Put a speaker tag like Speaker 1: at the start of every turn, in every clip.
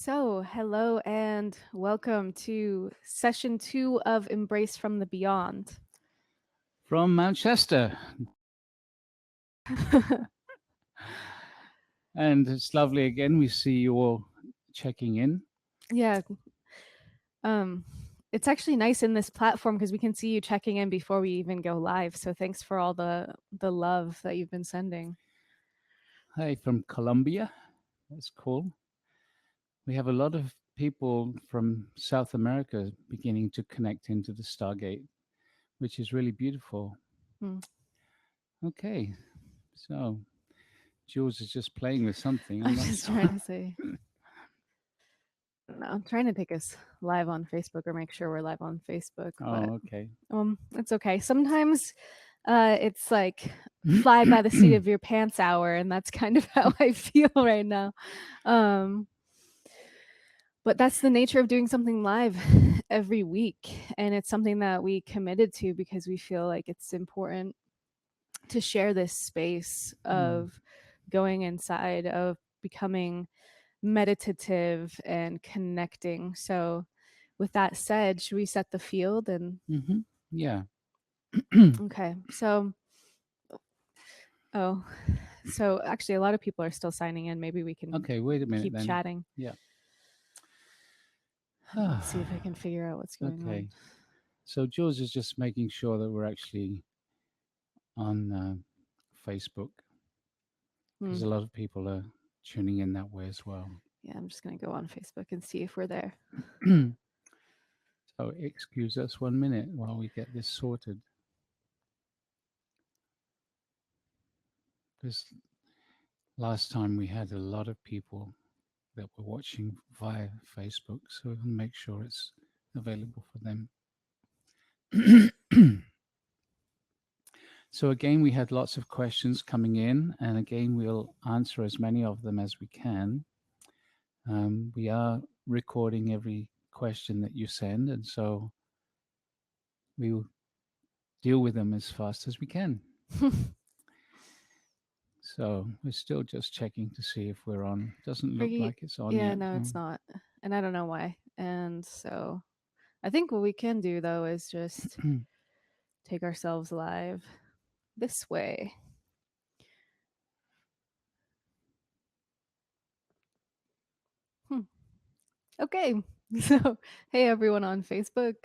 Speaker 1: So, hello and welcome to session 2 of Embrace from the Beyond.
Speaker 2: From Manchester. And it's lovely again. We see you all checking in.
Speaker 1: yeah, um it's actually nice in this platform because we can see you checking in before we even go live. So, thanks for all the love that you've been sending.
Speaker 2: Hi, from Colombia. That's cool. We have a lot of people from South America beginning to connect into the Stargate, which is really beautiful.
Speaker 1: Hmm.
Speaker 2: Okay, so Jules is just playing with something.
Speaker 1: I'm
Speaker 2: I'm not
Speaker 1: just
Speaker 2: sure.
Speaker 1: trying to say, no, I'm trying to take us live on Facebook or make sure we're live on Facebook, but
Speaker 2: Oh, okay.
Speaker 1: it's okay. Sometimes it's like fly by the seat of your pants hour, and that's kind of how I feel right now. Um, but that's the nature of doing something live every week, and it's something that we committed to because we feel like it's important to share this space of going inside, of becoming meditative and connecting. So, with that said, should we set the field? And
Speaker 2: Mm-hmm. Yeah.
Speaker 1: okay, so oh, so actually, a lot of people are still signing in. Maybe we can
Speaker 2: Okay, wait a minute
Speaker 1: keep
Speaker 2: then.
Speaker 1: chatting.
Speaker 2: Yeah.
Speaker 1: Let's see if I can figure out what's going on.
Speaker 2: Okay. So Jules is just making sure that we're actually on Facebook
Speaker 1: Hmm.
Speaker 2: because a lot of people are tuning in that way as well.
Speaker 1: Yeah, I'm just gonna go on Facebook and see if we're there.
Speaker 2: So excuse us 1 minute while we get this sorted. Because last time we had a lot of people that were watching via Facebook, so we'll make sure it's available for them. So again, we had lots of questions coming in, and again, we'll answer as many of them as we can. We are recording every question that you send, and so we will deal with them as fast as we can. So we're still just checking to see if we're on. Doesn't look
Speaker 1: Prageet,
Speaker 2: like it's on
Speaker 1: yeah,
Speaker 2: yet.
Speaker 1: no, it's not, and I don't know why. And so, I think what we can do though is just take ourselves live this way. Hmm. Okay, so hey everyone on Facebook.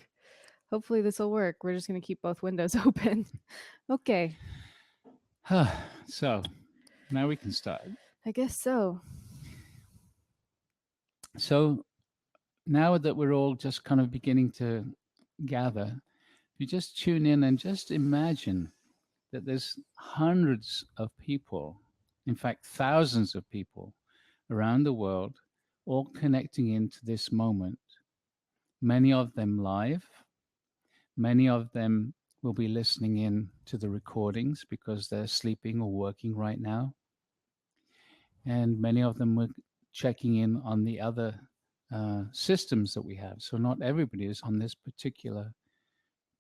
Speaker 1: Hopefully this will work. We're just gonna keep both windows open. Okay,
Speaker 2: So now we can start.
Speaker 1: I guess so.
Speaker 2: So now that we're all just kind of beginning to gather, you just tune in and just imagine that there's hundreds of people, in fact, thousands of people around the world, all connecting into this moment. Many of them live, many of them will be listening in to the recordings because they're sleeping or working right now. And many of them were checking in on the other systems that we have. So not everybody is on this particular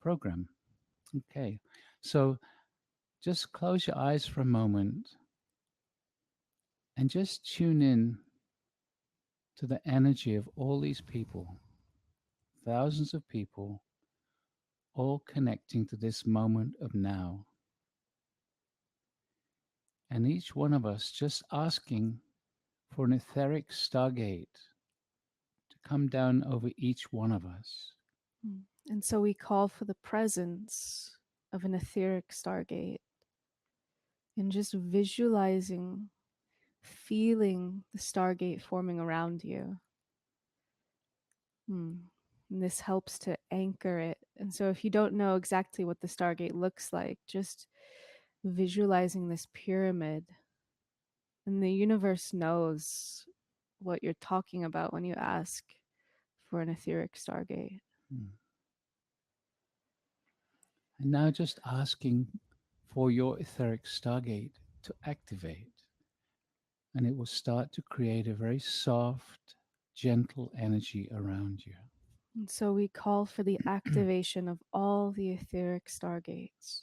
Speaker 2: program. Okay. So just close your eyes for a moment and just tune in to the energy of all these people, thousands of people, all connecting to this moment of now. And each one of us just asking for an etheric stargate to come down over each one of us.
Speaker 1: Hmm. And so we call for the presence of an etheric stargate and just visualizing, feeling the stargate forming around you. Hmm. And this helps to anchor it. And so if you don't know exactly what the stargate looks like, just visualizing this pyramid, and the universe knows what you're talking about when you ask for an etheric stargate.
Speaker 2: Mm. And now just asking for your etheric stargate to activate. And it will start to create a very soft, gentle energy around you.
Speaker 1: And so we call for the activation of all the etheric stargates.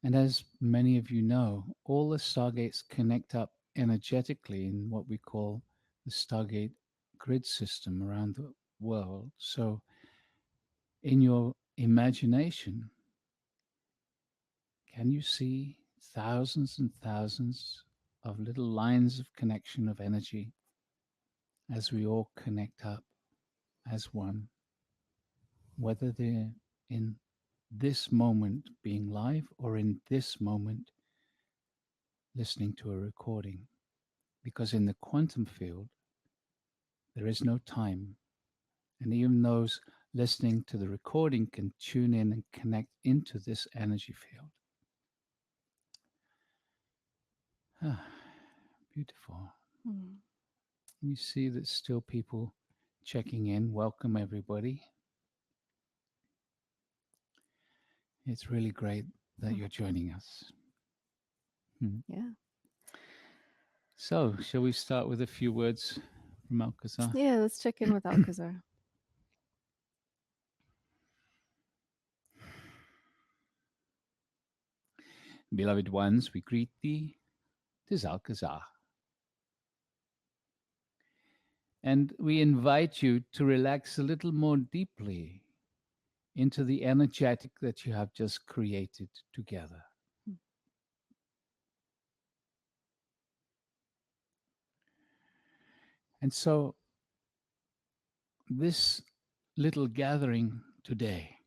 Speaker 2: And as many of you know, all the stargates connect up energetically in what we call the Stargate grid system around the world. So, in your imagination, can you see thousands and thousands of little lines of connection of energy as we all connect up as one, whether they're in this moment being live or in this moment listening to a recording? Because in the quantum field, there is no time. And even those listening to the recording can tune in and connect into this energy field. Ah, beautiful.
Speaker 1: Mm.
Speaker 2: We see that still people checking in. Welcome, everybody. It's really great that you're joining us. Hmm.
Speaker 1: Yeah.
Speaker 2: So, shall we start with a few words from Alcazar?
Speaker 1: Yeah, let's check in with Alcazar.
Speaker 2: Beloved ones, we greet thee. 'Tis Alcazar. And we invite you to relax a little more deeply into the energetic that you have just created together. And so, this little gathering today,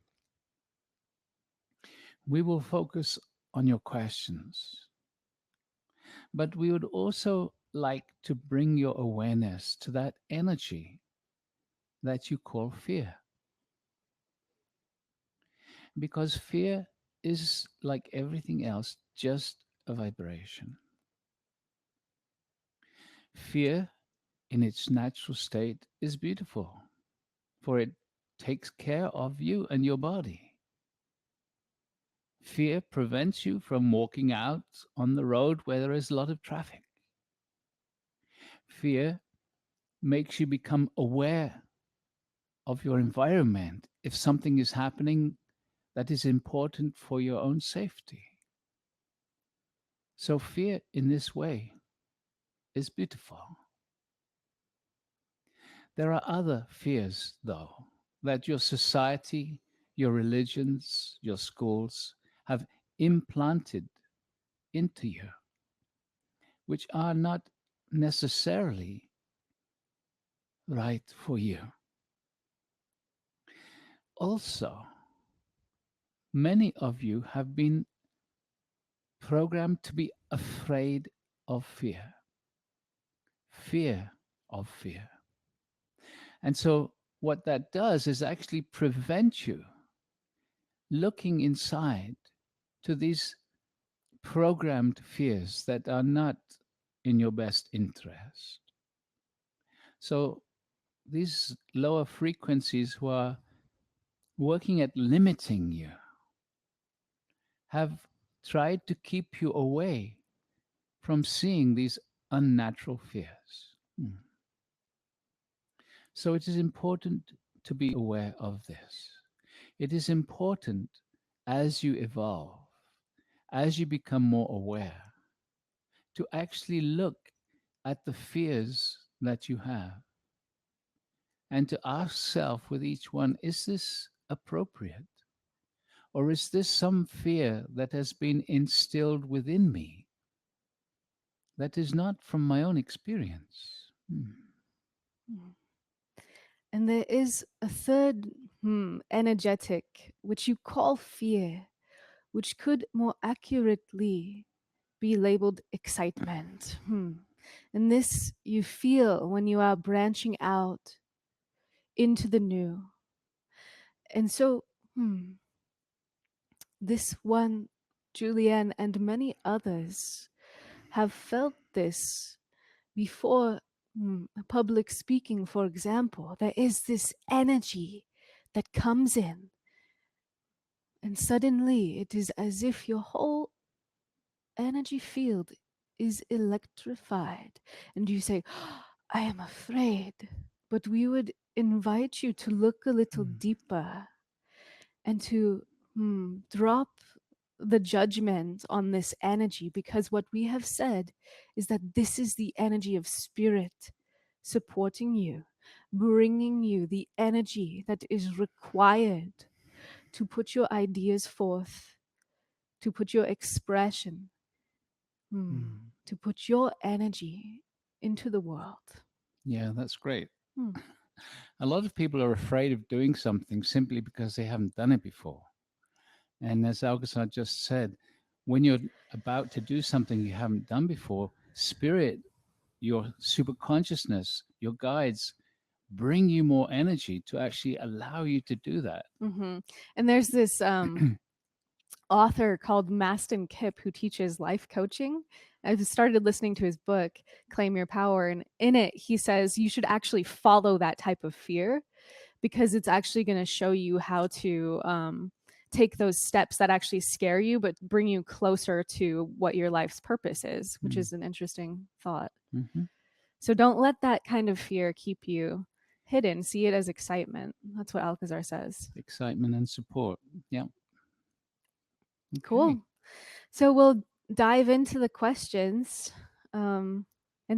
Speaker 2: we will focus on your questions, but we would also like to bring your awareness to that energy that you call fear. Because fear is, like everything else, just a vibration. Fear, in its natural state, is beautiful, for it takes care of you and your body. Fear prevents you from walking out on the road where there is a lot of traffic. Fear makes you become aware of your environment if something is happening that is important for your own safety. So, fear in this way is beautiful. There are other fears, though, that your society, your religions, your schools have implanted into you, which are not necessarily right for you. Also, many of you have been programmed to be afraid of fear, fear of fear. And so, what that does is actually prevent you looking inside to these programmed fears that are not in your best interest. So, these lower frequencies who are working at limiting you have tried to keep you away from seeing these unnatural fears. So it is important to be aware of this. It is important as you evolve, as you become more aware, to actually look at the fears that you have and to ask self with each one, is this appropriate? Or is this some fear that has been instilled within me that is not from my own experience?
Speaker 1: Mm. And there is a third energetic, which you call fear, which could more accurately be labeled excitement. And this you feel when you are branching out into the new. And so, this one, Julieanne, and many others have felt this before. Public speaking, for example, there is this energy that comes in, and suddenly it is as if your whole energy field is electrified, and you say, I am afraid. But we would invite you to look a little deeper and to drop the judgment on this energy, because what we have said is that this is the energy of spirit supporting you, bringing you the energy that is required to put your ideas forth, to put your expression,
Speaker 2: Mm.
Speaker 1: to put your energy into the world.
Speaker 2: Yeah, that's great.
Speaker 1: Hmm.
Speaker 2: A lot of people are afraid of doing something simply because they haven't done it before. And as Alcazar just said, when you're about to do something you haven't done before, spirit, your super consciousness, your guides bring you more energy to actually allow you to do that.
Speaker 1: Mm-hmm. And there's this author called Mastin Kipp who teaches life coaching. I've started listening to his book, Claim Your Power. And in it, he says you should actually follow that type of fear because it's actually going to show you how to take those steps that actually scare you, but bring you closer to what your life's purpose is, which
Speaker 2: Mm.
Speaker 1: is an interesting thought.
Speaker 2: Mm-hmm.
Speaker 1: So don't let that kind of fear keep you hidden. See it as excitement. That's what Alcazar says.
Speaker 2: Excitement and support. Yeah. Okay.
Speaker 1: Cool. So we'll dive into the questions. And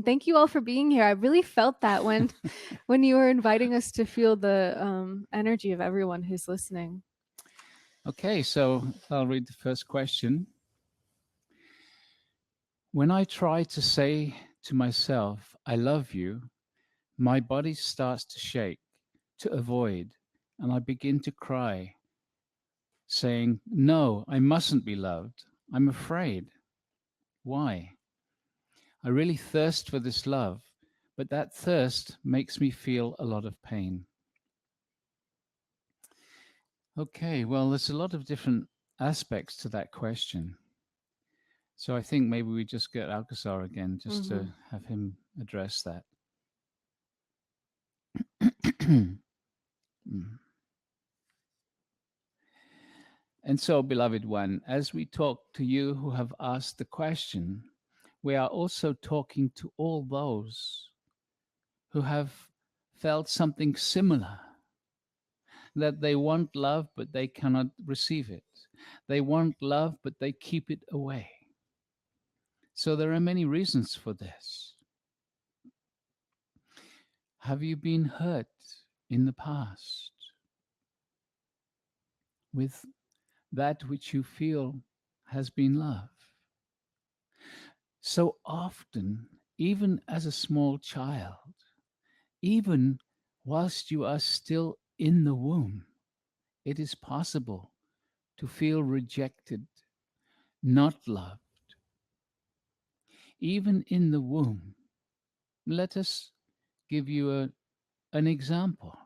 Speaker 1: thank you all for being here. I really felt that when you were inviting us to feel the energy of everyone who's listening.
Speaker 2: Okay, so I'll read the first question. When I try to say to myself, I love you, my body starts to shake, to avoid, and I begin to cry, saying, no, I mustn't be loved. I'm afraid. Why? I really thirst for this love, but that thirst makes me feel a lot of pain. Okay, well, there's a lot of different aspects to that question. So I think maybe we just get Alcazar again just
Speaker 1: Mm-hmm.
Speaker 2: to have him address that. Mm. And so, beloved one, as we talk to you who have asked the question, we are also talking to all those who have felt something similar, that they want love, but they cannot receive it. They want love, but they keep it away. So there are many reasons for this. Have you been hurt in the past with that which you feel has been love? So often, even as a small child, even whilst you are still in the womb, it is possible to feel rejected, not loved. Even in the womb, let us give you an example.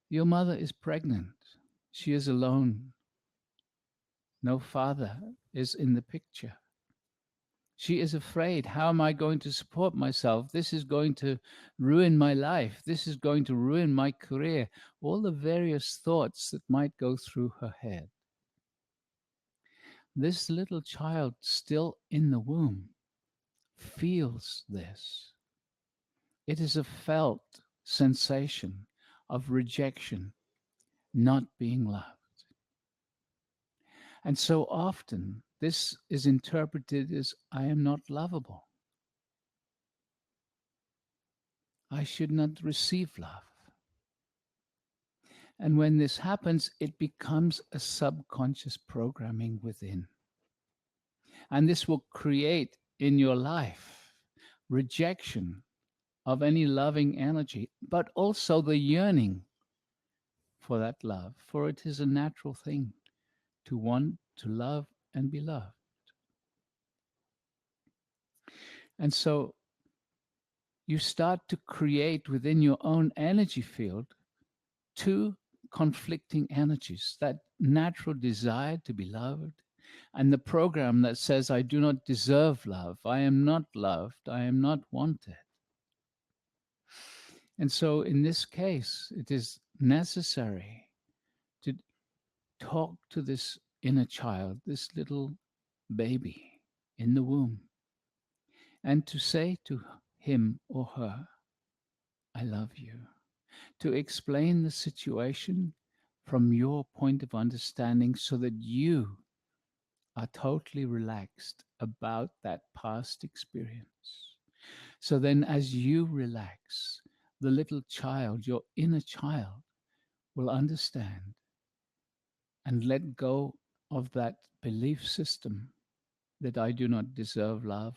Speaker 2: Your mother is pregnant. She is alone. No father is in the picture. She is afraid. How am I going to support myself? This is going to ruin my life. This is going to ruin my career. All the various thoughts that might go through her head. This little child, still in the womb, feels this. It is a felt sensation of rejection, not being loved. And so often, this is interpreted as I am not lovable. I should not receive love. And when this happens, it becomes a subconscious programming within. And this will create in your life rejection of any loving energy, but also the yearning for that love, for it is a natural thing to want to love and be loved. And so you start to create within your own energy field two conflicting energies, that natural desire to be loved and the program that says, I do not deserve love, I am not loved, I am not wanted. And so in this case, it is necessary to talk to this inner child, this little baby in the womb, and to say to him or her, I love you, to explain the situation from your point of understanding so that you are totally relaxed about that past experience. So then, as you relax, the little child, your inner child, will understand and let go of that belief system that I do not deserve love,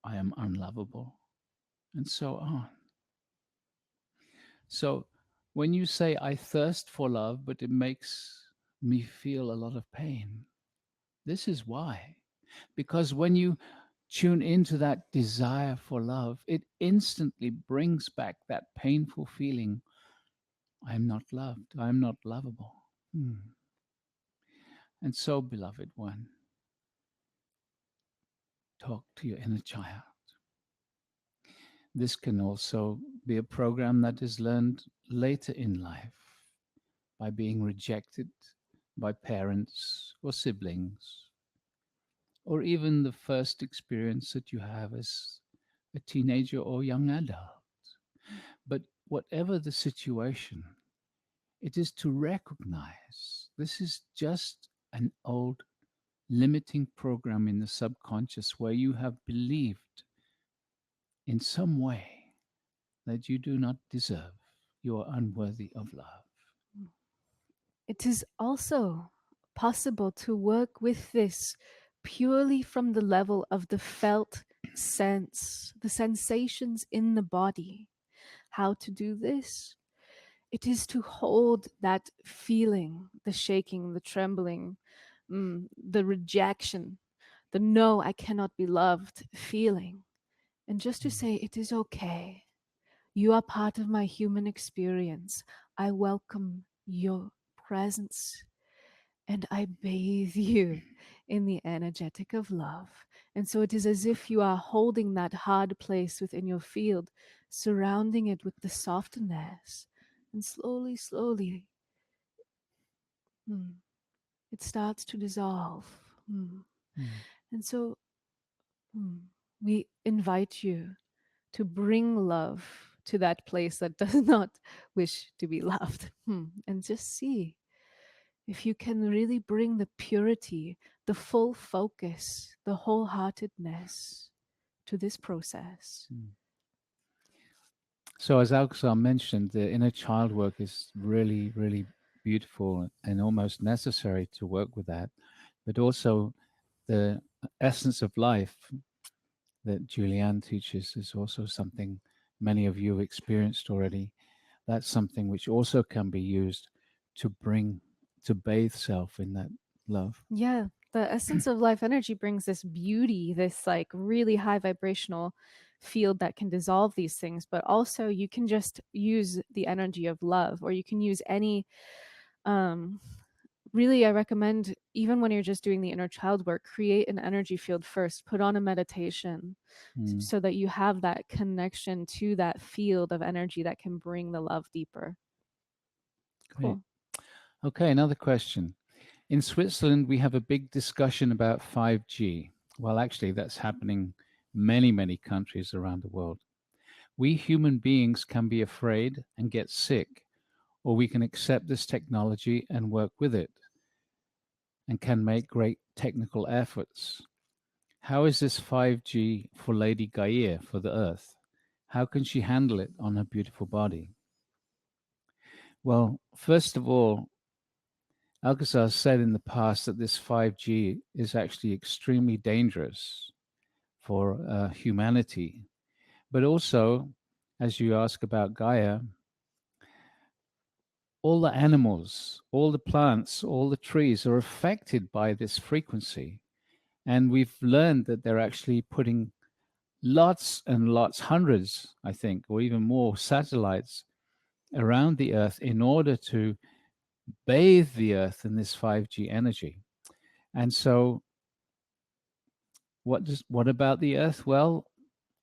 Speaker 2: I am unlovable, and so on. So when you say, I thirst for love, but it makes me feel a lot of pain, this is why. Because when you tune into that desire for love, it instantly brings back that painful feeling, I am not loved, I am not lovable. And so, beloved one, talk to your inner child. This can also be a program that is learned later in life by being rejected by parents or siblings, or even the first experience that you have as a teenager or young adult. But whatever the situation, it is to recognize this is just an old limiting program in the subconscious where you have believed in some way that you do not deserve, you are unworthy of love.
Speaker 1: It is also possible to work with this purely from the level of the felt sense, the sensations in the body. How to do this? It is to hold that feeling, the shaking, the trembling, the rejection, the no, I cannot be loved feeling, and just to say, it is okay. You are part of my human experience. I welcome your presence and I bathe you in the energetic of love. And so it is as if you are holding that hard place within your field, surrounding it with the softness. And slowly, slowly, it starts to dissolve. And so we invite you to bring love to that place that does not wish to be loved. And just see if you can really bring the purity, the full focus, the wholeheartedness to this process.
Speaker 2: So, as Alcazar mentioned, the inner child work is really, really beautiful and almost necessary to work with that. But also, the essence of life that Julieanne teaches is also something many of you have experienced already. That's something which also can be used to bring, to bathe self in that love.
Speaker 1: Yeah, the essence of life energy brings this beauty, this like really high vibrational field that can dissolve these things, but also you can just use the energy of love, or you can use any really, I recommend, even when you're just doing the inner child work, create an energy field first, put on a meditation so that you have that connection to that field of energy that can bring the love deeper.
Speaker 2: Great.
Speaker 1: Cool.
Speaker 2: Okay, another question. In Switzerland, we have a big discussion about 5G. Well, actually, that's happening many, many countries around the world. We human beings can be afraid and get sick, or we can accept this technology and work with it and can make great technical efforts. How is this 5G for Lady Gaia for the Earth? How can she handle it on her beautiful body? Well, first of all, Alcazar said in the past that this 5G is actually extremely dangerous for humanity. But also, as you ask about Gaia, all the animals, all the plants, all the trees are affected by this frequency. And we've learned that they're actually putting lots and lots, hundreds, I think, or even more satellites around the Earth in order to bathe the Earth in this 5G energy. And so what about the Earth? Well,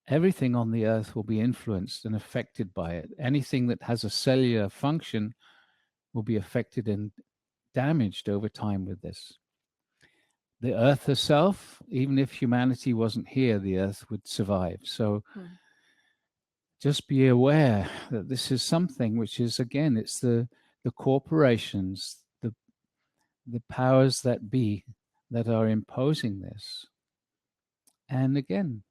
Speaker 2: everything on the Earth will be influenced and affected by it. Anything that has a cellular function will be affected and damaged over time with this. The Earth herself, even if humanity wasn't here, the Earth would survive. So just be aware that this is something which is, again, it's the the corporations, the powers that be that are imposing this. And again,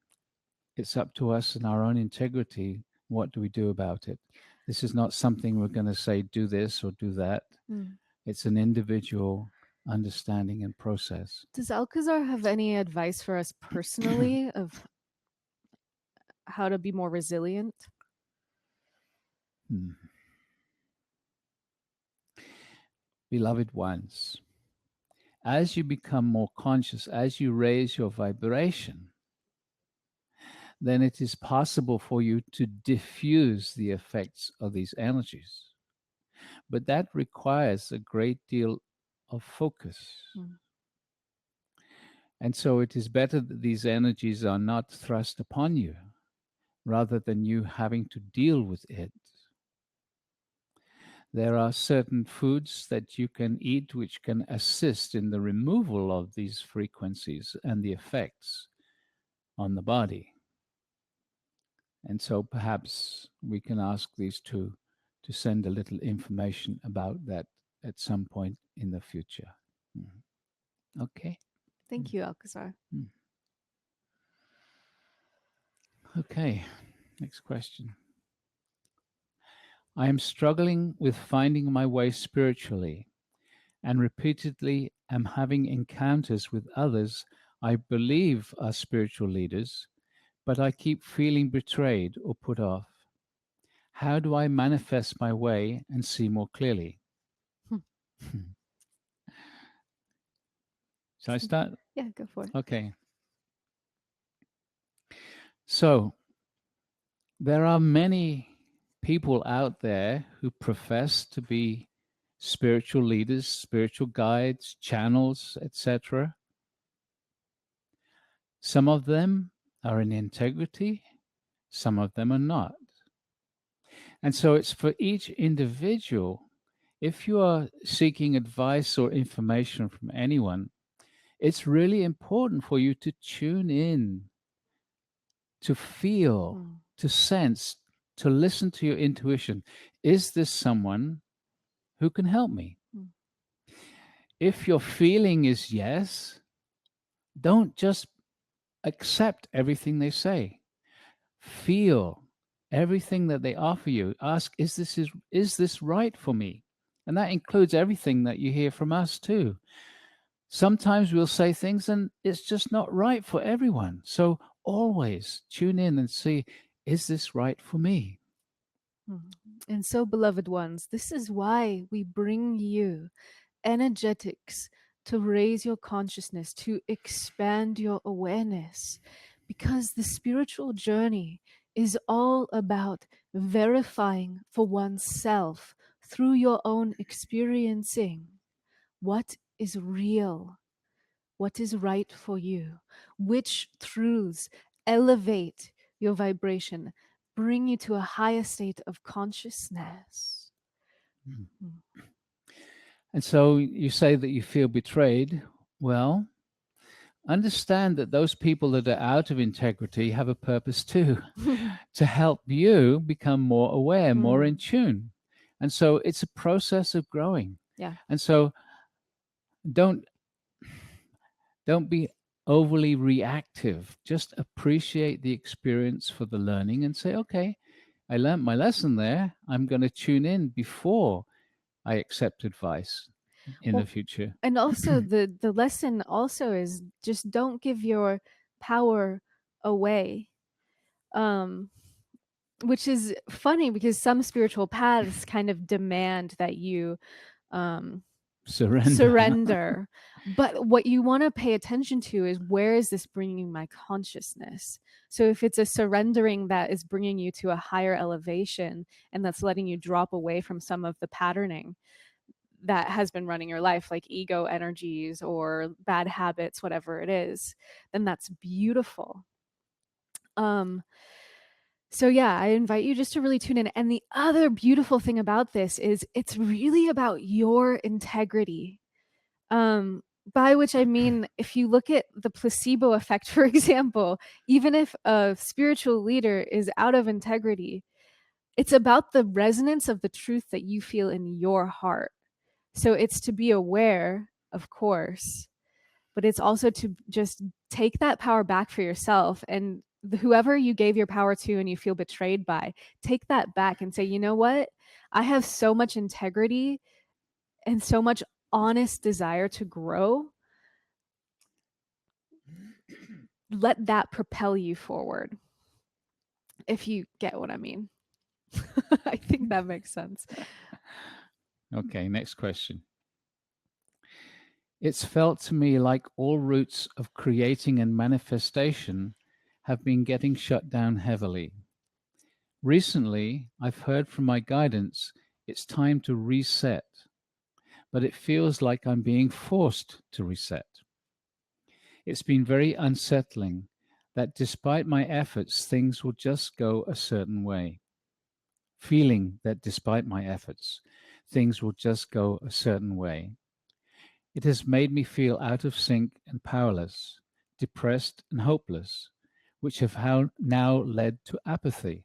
Speaker 2: it's up to us and our own integrity. What do we do about it? This is not something we're going to say, do this or do that.
Speaker 1: Mm.
Speaker 2: It's an individual understanding and process.
Speaker 1: Does Alcazar have any advice for us personally of how to be more resilient?
Speaker 2: Hmm. Beloved ones, as you become more conscious, as you raise your vibration, then it is possible for you to diffuse the effects of these energies. But that requires a great deal of focus.
Speaker 1: Mm.
Speaker 2: And so it is better that these energies are not thrust upon you rather than you having to deal with it. There are certain foods that you can eat which can assist in the removal of these frequencies and the effects on the body. And so perhaps we can ask these two to send a little information about that at some point in the future. Okay.
Speaker 1: Thank you, Alcazar.
Speaker 2: Okay. Next question. I am struggling with finding my way spiritually and repeatedly am having encounters with others I believe are spiritual leaders, but I keep feeling betrayed or put off. How do I manifest my way and see more clearly? Shall I start?
Speaker 1: Yeah, go for it.
Speaker 2: Okay. So, there are many people out there who profess to be spiritual leaders, spiritual guides, channels, etc. Some of them are in integrity, some of them are not. And so it's for each individual. If you are seeking advice or information from anyone, it's really important for you to tune in, to feel, to sense, to listen to your intuition. Is this someone who can help me? If your feeling is yes, don't just accept everything they say. Feel everything that they offer you. Ask, is this right for me? And that includes everything that you hear from us too. Sometimes we'll say things and it's just not right for everyone. So always tune in and see, is this right for me?
Speaker 1: And so, beloved ones, this is why we bring you energetics to raise your consciousness, to expand your awareness, because the spiritual journey is all about verifying for oneself through your own experiencing what is real, what is right for you, which truths elevate your vibration, bring you to a higher state of consciousness.
Speaker 2: And so you say that you feel betrayed. Well, understand that those people that are out of integrity have a purpose too, to help you become more aware, more in tune. And so it's a process of growing.
Speaker 1: Yeah.
Speaker 2: And so don't be overly reactive. Just appreciate the experience for the learning and say, okay, I learned my lesson there. I'm going to tune in before I accept advice in the future.
Speaker 1: And also the lesson also is just don't give your power away. Which is funny because some spiritual paths kind of demand that you surrender. But what you want to pay attention to is, where is this bringing my consciousness? So if it's a surrendering that is bringing you to a higher elevation and that's letting you drop away from some of the patterning that has been running your life, like ego energies or bad habits, whatever it is, then that's beautiful. So yeah, I invite you just to really tune in. And the other beautiful thing about this is it's really about your integrity. By which I mean, if you look at the placebo effect, for example, even if a spiritual leader is out of integrity, It's about the resonance of the truth that you feel in your heart. So it's to be aware, of course, but it's also to just take that power back for yourself. And whoever you gave your power to and you feel betrayed by, take that back and say, you know what? I have so much integrity and so much honest desire to grow. Let that propel you forward. If you get what I mean. I think that makes sense.
Speaker 2: Okay, next question. It's felt to me like all routes of creating and manifestation have been getting shut down heavily. Recently, I've heard from my guidance it's time to reset, but it feels like I'm being forced to reset. It's been very unsettling that despite my efforts, things will just go a certain way. Feeling that despite my efforts, things will just go a certain way. It has made me feel out of sync and powerless, depressed and hopeless, which have now led to apathy.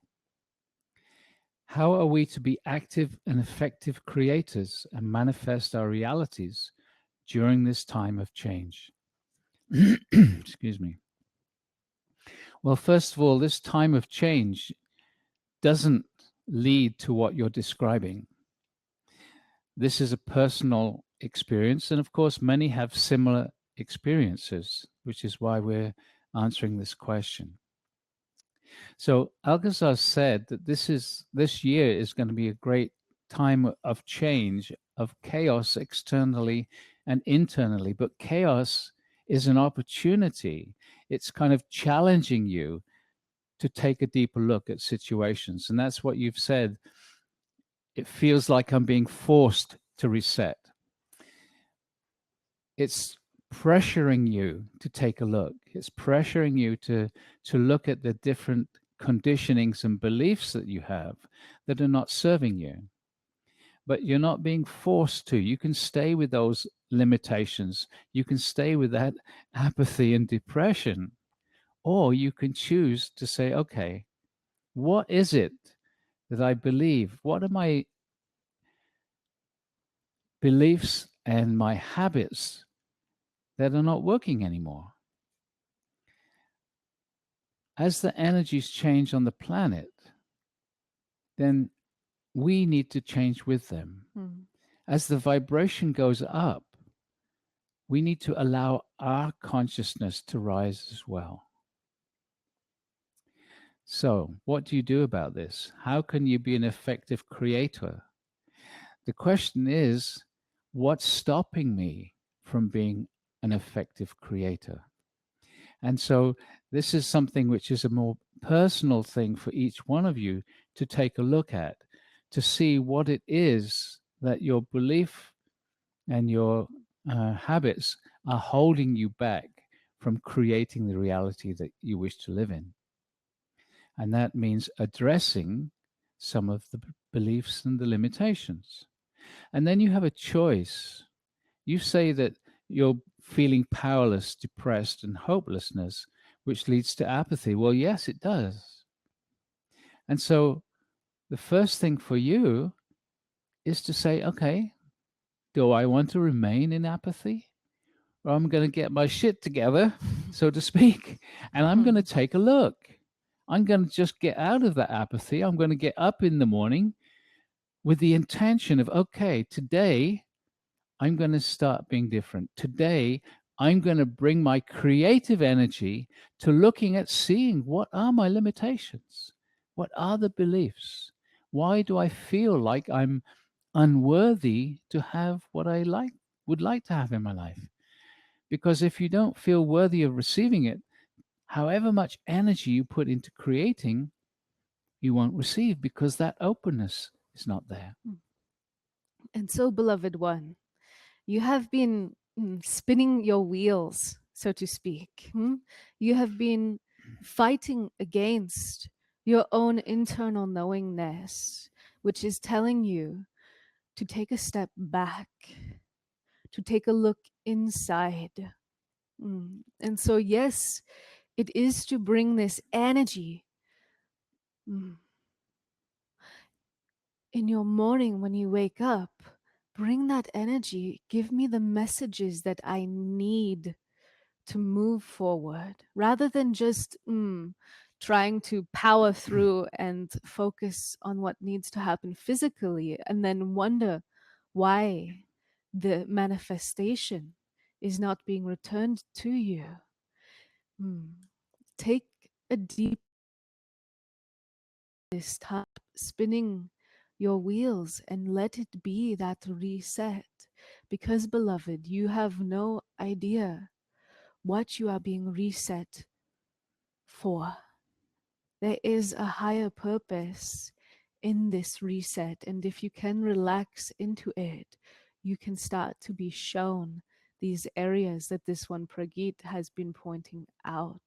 Speaker 2: How are we to be active and effective creators and manifest our realities during this time of change? Excuse me. Well, first of all, this time of change doesn't lead to what you're describing. This is a personal experience, and of course, many have similar experiences, which is why we're answering this question. So Alcazar said that this year is going to be a great time of change, of chaos externally and internally, but chaos is an opportunity. It's kind of challenging you to take a deeper look at situations. And that's what you've said. It feels like I'm being forced to reset. It's pressuring you to take a look. It's pressuring you to look at the different conditionings and beliefs that you have that are not serving you. But you're not being forced to. You can stay with those limitations. You can stay with that apathy and depression. Or you can choose to say, okay, what is it that I believe? What are my beliefs and my habits that are not working anymore? As the energies change on the planet, then we need to change with them. As the vibration goes up, we need to allow our consciousness to rise as well. So, what do you do about this? How can you be an effective creator? The question is, what's stopping me from being an effective creator? And so this is something which is a more personal thing for each one of you to take a look at, to see what it is that your belief and your habits are holding you back from creating the reality that you wish to live in. And that means addressing some of the beliefs and the limitations. And then you have a choice. You say that you're feeling powerless, depressed, and hopelessness, which leads to apathy. Well, yes, it does. And so the first thing for you is to say, okay, do I want to remain in apathy? Or I'm going to get my shit together, so to speak, and I'm going to take a look. I'm going to just get out of that apathy. I'm going to get up in the morning with the intention of, okay, today I'm going to start being different. Today, I'm going to bring my creative energy to looking at seeing what are my limitations? What are the beliefs? Why do I feel like I'm unworthy to have what I would like to have in my life? Because if you don't feel worthy of receiving it, however much energy you put into creating, you won't receive because that openness is not there.
Speaker 1: And so, beloved one, you have been spinning your wheels, so to speak. You have been fighting against your own internal knowingness, which is telling you to take a step back, to take a look inside. And so, yes, it is to bring this energy in your morning when you wake up, bring that energy. Give me the messages that I need to move forward rather than just trying to power through and focus on what needs to happen physically and then wonder why the manifestation is not being returned to you. Take a deep stop spinning your wheels and let it be that reset, because beloved, you have no idea what you are being reset for. There is a higher purpose in this reset, and if you can relax into it, you can start to be shown these areas that this one Prageet has been pointing out.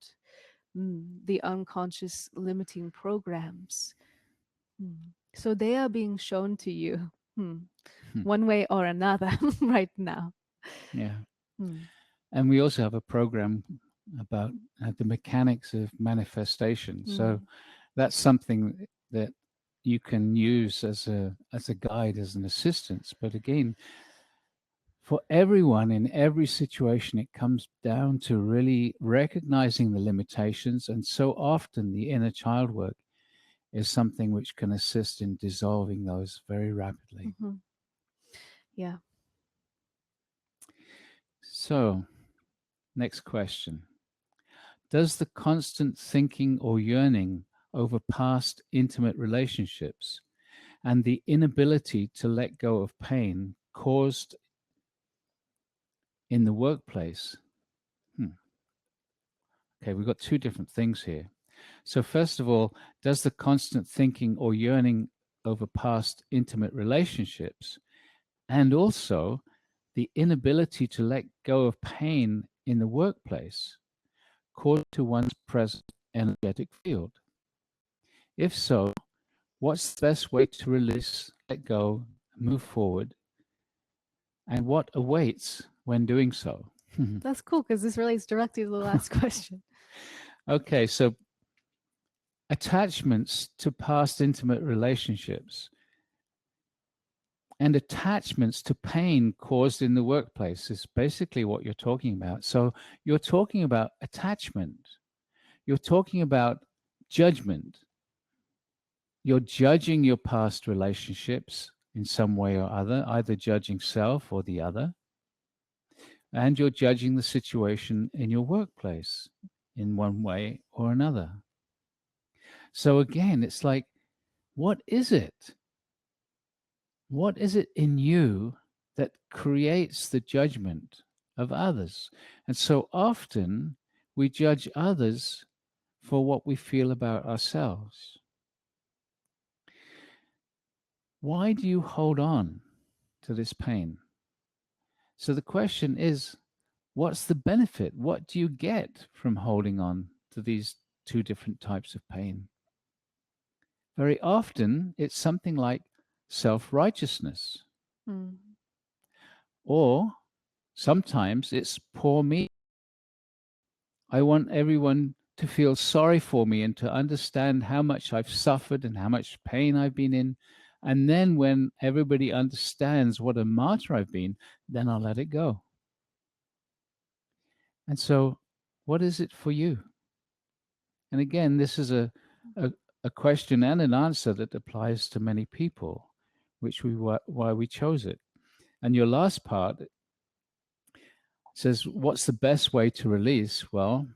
Speaker 1: The unconscious limiting programs. So they are being shown to you one way or another right now.
Speaker 2: Yeah. And we also have a program about the mechanics of manifestation. So that's something that you can use as a guide, as an assistance. But again, for everyone in every situation, it comes down to really recognizing the limitations. And so often the inner child work is something which can assist in dissolving those very rapidly.
Speaker 1: Yeah.
Speaker 2: So, next question. Does the constant thinking or yearning over past intimate relationships and the inability to let go of pain caused in the workplace? Okay, we've got two different things here. So first of all, does the constant thinking or yearning over past intimate relationships and also the inability to let go of pain in the workplace cause to one's present energetic field? If so, what's the best way to release, let go, move forward, and what awaits when doing so?
Speaker 1: That's cool because this relates directly to the last question.
Speaker 2: Okay, so attachments to past intimate relationships and attachments to pain caused in the workplace is basically what you're talking about. So you're talking about attachment. You're talking about judgment. You're judging your past relationships in some way or other, either judging self or the other. And you're judging the situation in your workplace in one way or another. So again, it's like, what is it? What is it in you that creates the judgment of others? And so often we judge others for what we feel about ourselves. Why do you hold on to this pain? So the question is, what's the benefit? What do you get from holding on to these two different types of pain? Very often it's something like self-righteousness. Or sometimes it's poor me. I want everyone to feel sorry for me and to understand how much I've suffered and how much pain I've been in. And then when everybody understands what a martyr I've been, then I'll let it go. And so, what is it for you? And again, this is a question and an answer that applies to many people, which why we chose it. And your last part says, what's the best way to release? Well,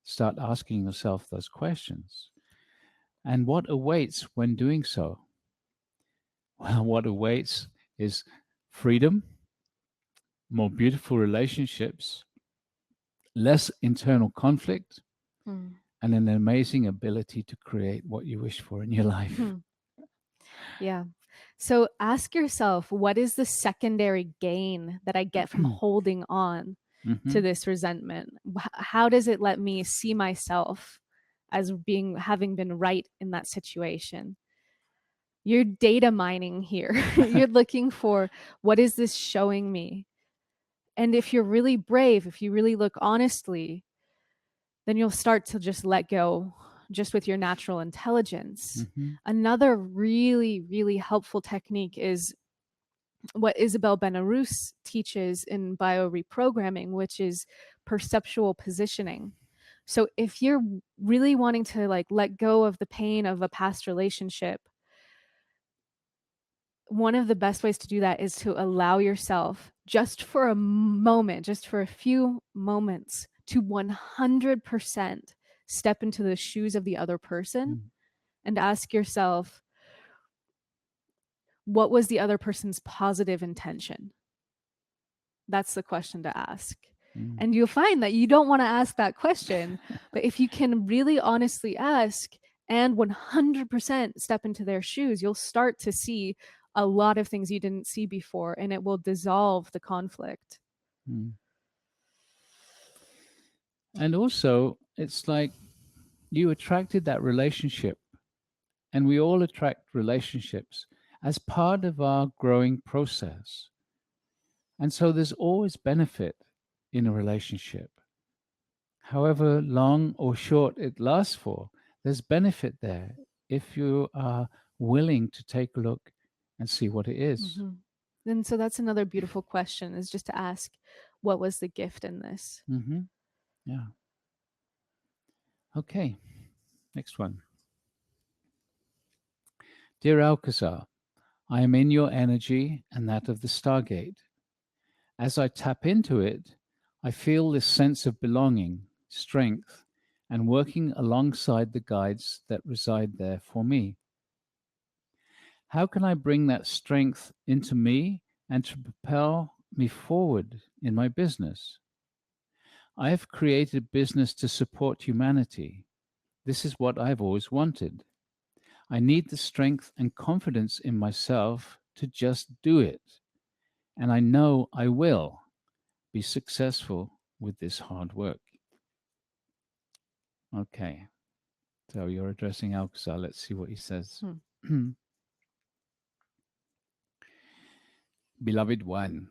Speaker 2: start asking yourself those questions. And what awaits when doing so? Well, what awaits is freedom, more beautiful relationships, less internal conflict, and an amazing ability to create what you wish for in your life.
Speaker 1: Yeah. So ask yourself, what is the secondary gain that I get from holding on to this resentment? How does it let me see myself as having been right in that situation? You're data mining here. You're looking for, what is this showing me? And if you're really brave, if you really look honestly, then you'll start to just let go just with your natural intelligence.
Speaker 2: Mm-hmm.
Speaker 1: Another really, really helpful technique is what Isabel Benarus teaches in bioreprogramming, which is perceptual positioning. So if you're really wanting to like let go of the pain of a past relationship, one of the best ways to do that is to allow yourself just for a moment, just for a few moments, to 100% step into the shoes of the other person and ask yourself, what was the other person's positive intention? That's the question to ask. And you'll find that you don't want to ask that question. But if you can really honestly ask and 100% step into their shoes, you'll start to see a lot of things you didn't see before, and it will dissolve the conflict.
Speaker 2: And also, it's like you attracted that relationship, and we all attract relationships as part of our growing process. And so there's always benefit in a relationship. However long or short it lasts for, there's benefit there if you are willing to take a look and see what it is.
Speaker 1: And so that's another beautiful question, is just to ask, what was the gift in this?
Speaker 2: Yeah. Okay. Next one. Dear Alcazar, I am in your energy and that of the Stargate. As I tap into it, I feel this sense of belonging, strength, and working alongside the guides that reside there for me. How can I bring that strength into me and to propel me forward in my business? I have created a business to support humanity. This is what I've always wanted. I need the strength and confidence in myself to just do it. And I know I will be successful with this hard work. Okay. So you're addressing Alcazar. Let's see what he says. Beloved one,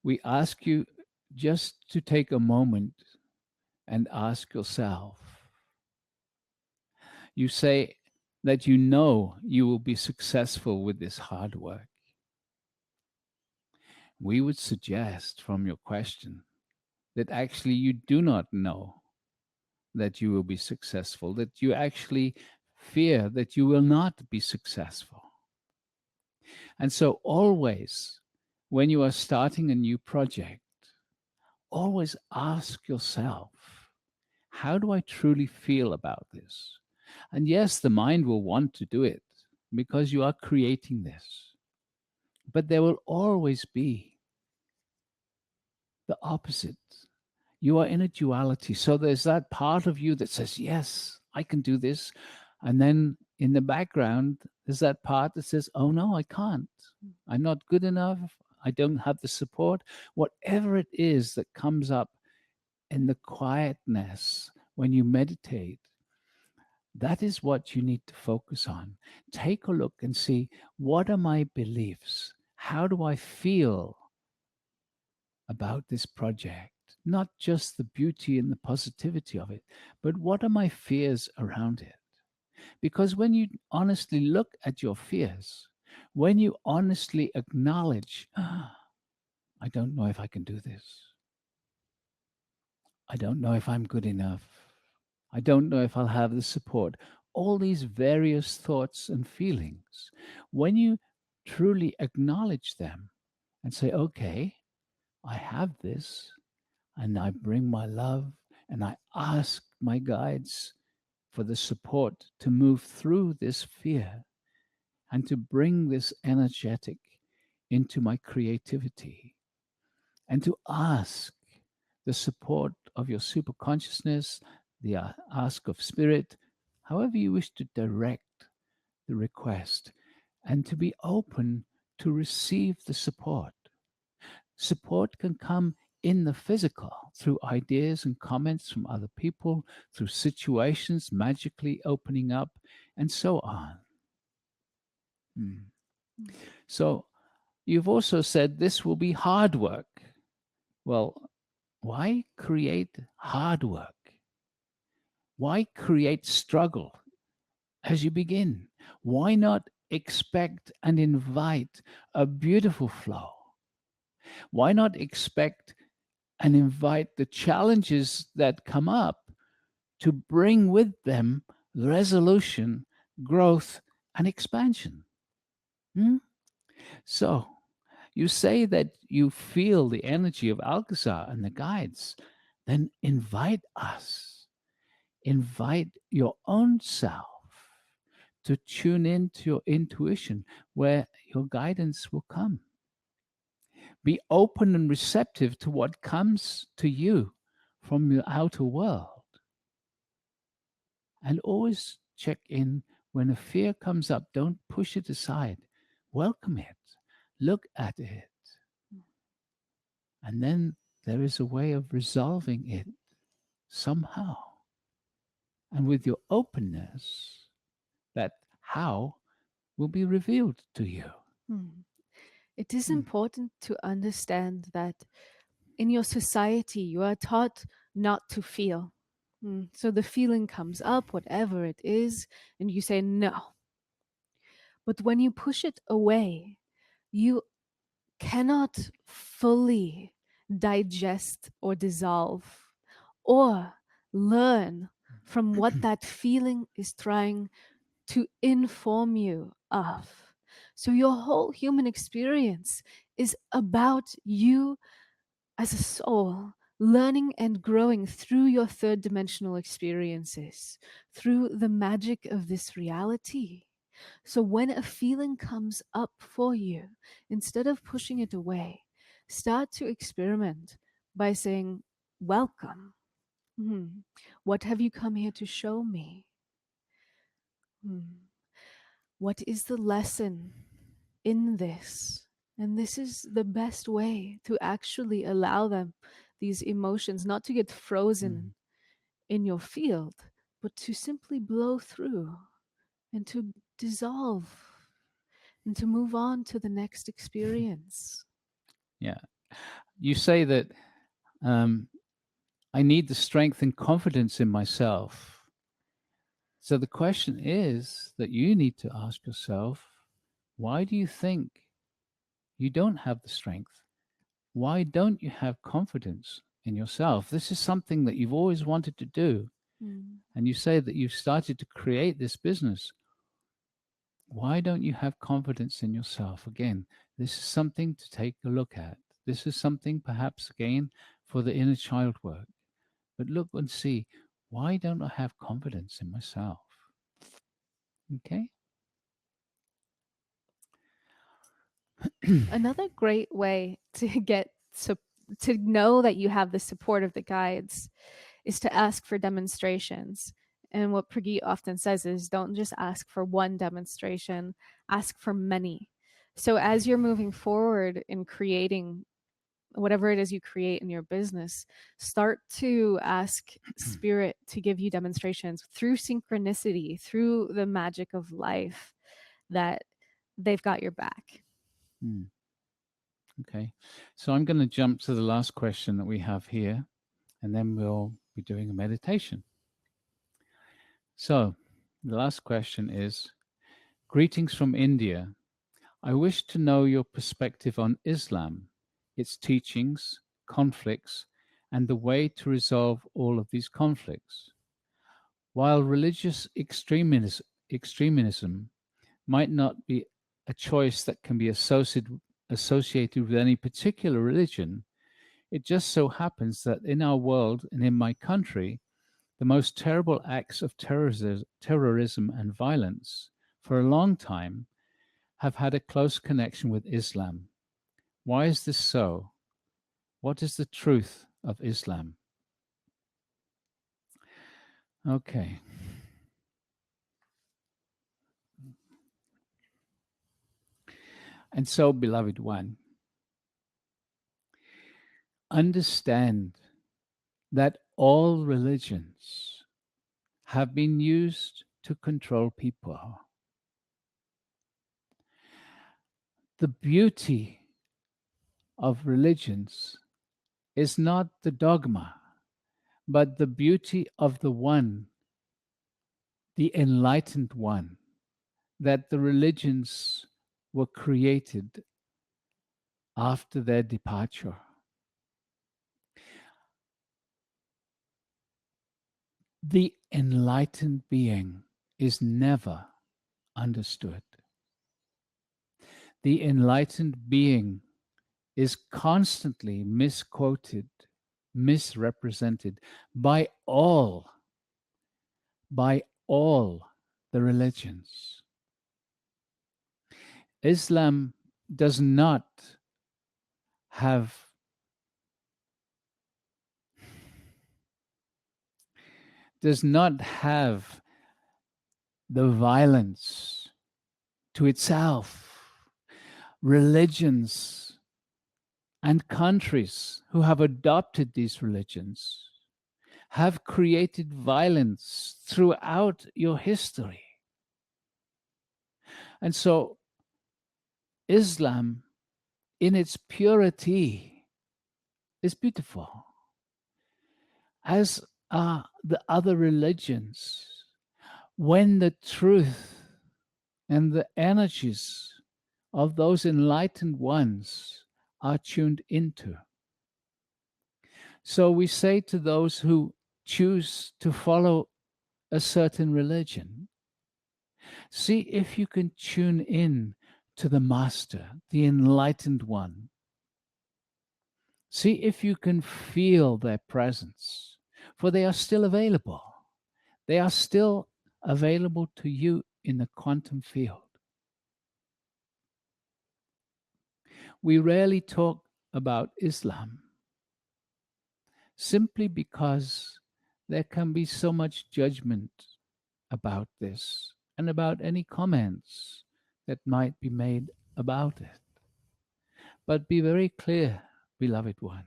Speaker 2: we ask you just to take a moment and ask yourself. You say that you know you will be successful with this hard work. We would suggest from your question that actually you do not know that you will be successful, that you actually fear that you will not be successful. And so always, when you are starting a new project, always ask yourself, how do I truly feel about this? And yes, the mind will want to do it because you are creating this. But there will always be the opposite. You are in a duality. So there's that part of you that says, yes, I can do this. And then in the background, there's that part that says, oh no, I can't. I'm not good enough. I don't have the support. Whatever it is that comes up in the quietness when you meditate, that is what you need to focus on. Take a look and see, what are my beliefs? How do I feel about this project? Not just the beauty and the positivity of it, but what are my fears around it? Because when you honestly look at your fears, when you honestly acknowledge, I don't know if I can do this. I don't know if I'm good enough. I don't know if I'll have the support. All these various thoughts and feelings, when you truly acknowledge them and say, okay, I have this, and I bring my love and I ask my guides for the support to move through this fear and to bring this energetic into my creativity, and to ask the support of your super consciousness, the ask of spirit, however you wish to direct the request, and to be open to receive the support. Support can come in the physical through ideas and comments from other people, through situations magically opening up, and so on. So you've also said this will be hard work. Well, why create hard work Why create struggle as you begin? Why not expect and invite a beautiful flow? Why not expect and invite the challenges that come up to bring with them resolution, growth, and expansion? Hmm? So, you say that you feel the energy of Alcazar and the guides, then invite us. Invite your own self to tune into your intuition where your guidance will come. Be open and receptive to what comes to you from the outer world. And always check in when a fear comes up. Don't push it aside. Welcome it. Look at it. And then there is a way of resolving it somehow. And with your openness, that how will be revealed to you.
Speaker 1: Hmm. It is
Speaker 2: Mm.
Speaker 1: important to understand that in your society, you are taught not to feel. So the feeling comes up, whatever it is, and you say no. But when you push it away, you cannot fully digest or dissolve or learn from what that feeling is trying to inform you of. So your whole human experience is about you as a soul learning and growing through your third dimensional experiences, through the magic of this reality. So when a feeling comes up for you, instead of pushing it away, start to experiment by saying, "Welcome. What have you come here to show me? Hmm. What is the lesson in this?" And this is the best way to actually allow them, these emotions, not to get
Speaker 2: Mm.
Speaker 1: frozen in your field, but to simply blow through and to dissolve and to move on to the next experience.
Speaker 2: Yeah. You say that um, I need the strength and confidence in myself. So the question is that you need to ask yourself, why do you think you don't have the strength? Why don't you have confidence in yourself? This is something that you've always wanted to do.
Speaker 1: Mm.
Speaker 2: And you say that you've started to create this business. Why don't you have confidence in yourself? Again, this is something to take a look at. This is something perhaps again for the inner child work. But look and see, why don't I have confidence in myself? Okay?
Speaker 1: Another great way to get to know that you have the support of the guides is to ask for demonstrations. And what Prageet often says is don't just ask for one demonstration, ask for many. So as you're moving forward in creating whatever it is you create in your business, start to ask spirit to give you demonstrations through synchronicity, through the magic of life, that they've got your back.
Speaker 2: Hmm. Okay. So I'm going to jump to the last question that we have here, and then we'll be doing a meditation. So the last question is, greetings from India. I wish to know your perspective on Islam, its teachings, conflicts, and the way to resolve all of these conflicts. While religious extremism might not be a choice that can be associated with any particular religion, it just so happens that in our world and in my country, the most terrible acts of terrorism and violence for a long time have had a close connection with Islam. Why is this so? What is the truth of Islam? Okay. And so, beloved one, understand that all religions have been used to control people. The beauty of religions is not the dogma, but the beauty of the one the enlightened one, that the religions were created after their departure. The enlightened being is never understood. The enlightened being is constantly misquoted, misrepresented by all the religions. Islam does not have the violence to itself. Religions and countries who have adopted these religions have created violence throughout your history. And so Islam, in its purity, is beautiful, as are the other religions. When the truth and the energies of those enlightened ones are tuned into. So we say to those who choose to follow a certain religion, see if you can tune in to the Master, the enlightened one. See if you can feel their presence, for they are still available. They are still available to you in the quantum field. We rarely talk about Islam simply because there can be so much judgment about this and about any comments that might be made about it. But be very clear, beloved one.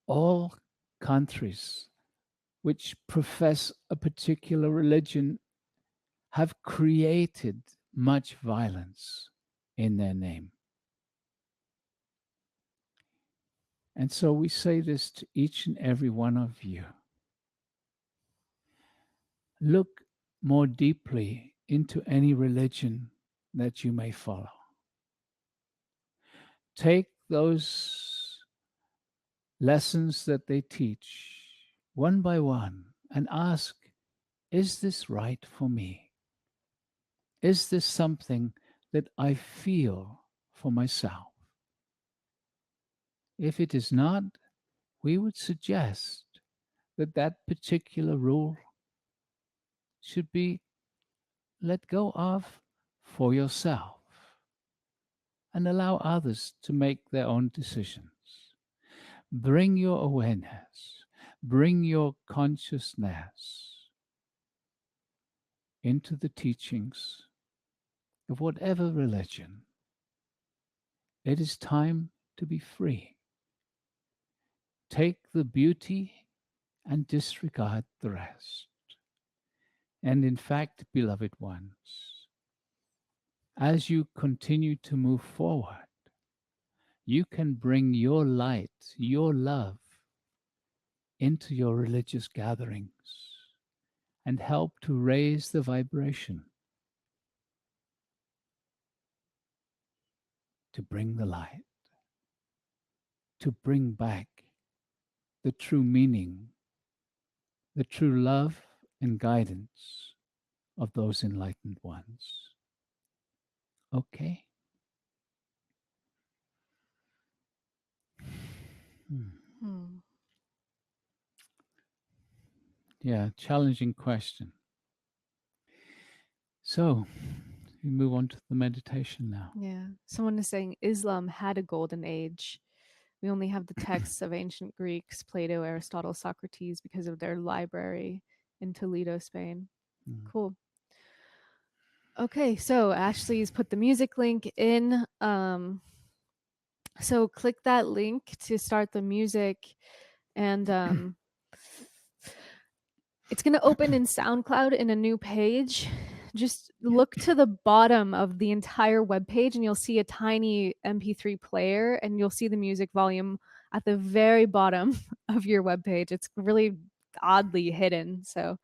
Speaker 2: All countries which profess a particular religion have created much violence in their name. And so we say this to each and every one of you. Look more deeply into any religion that you may follow. Take those lessons that they teach one by one and ask, is this right for me? Is this something that I feel for myself? If it is not, we would suggest that that particular rule should be let go of for yourself and allow others to make their own decisions. Bring your awareness, bring your consciousness into the teachings of whatever religion. It is time to be free. Take the beauty and disregard the rest. And in fact, beloved ones, as you continue to move forward, you can bring your light, your love into your religious gatherings and help to raise the vibration, to bring the light, to bring back the true meaning, the true love and guidance of those enlightened ones. Okay?
Speaker 1: Hmm.
Speaker 2: Yeah, challenging question. So, we move on to the meditation now.
Speaker 1: Yeah. Someone is saying Islam had a golden age. We only have the texts of ancient Greeks, Plato, Aristotle, Socrates, because of their library in Toledo, Spain. Cool. Okay, so Ashley's put the music link in. So click that link to start the music, and it's going to open in SoundCloud in a new page. Just look to the bottom of the entire web page, and you'll see a tiny MP3 player, and you'll see the music volume at the very bottom of your web page. It's really oddly hidden. So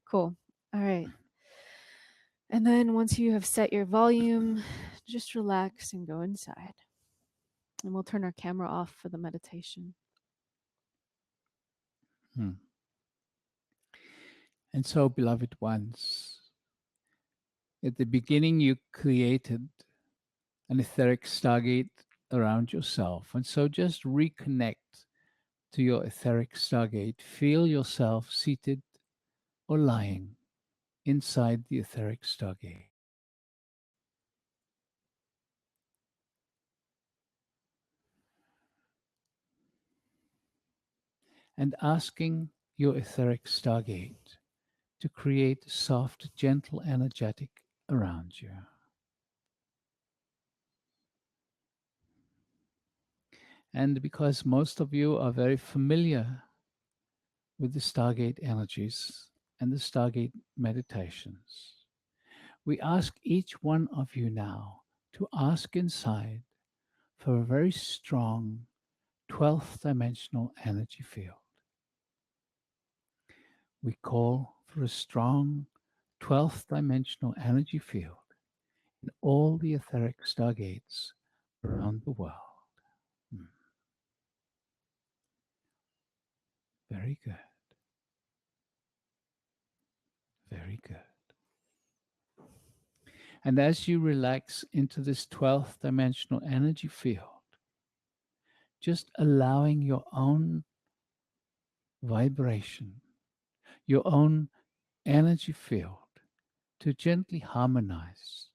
Speaker 1: Cool. All right. And then once you have set your volume, just relax and go inside. And we'll turn our camera off for the meditation.
Speaker 2: Hmm. And so, beloved ones, at the beginning you created an etheric stargate around yourself. And so just reconnect to your etheric stargate. Feel yourself seated or lying inside the etheric stargate. And asking your etheric stargate to create soft, gentle, energetic around you. And because most of you are very familiar with the Stargate energies and the Stargate meditations, we ask each one of you now to ask inside for a very strong 12th dimensional energy field. We call for a strong 12th dimensional energy field in all the etheric stargates around the world. Hmm. Very good. Very good. And as you relax into this 12th dimensional energy field, just allowing your own vibration, your own energy field to gently harmonize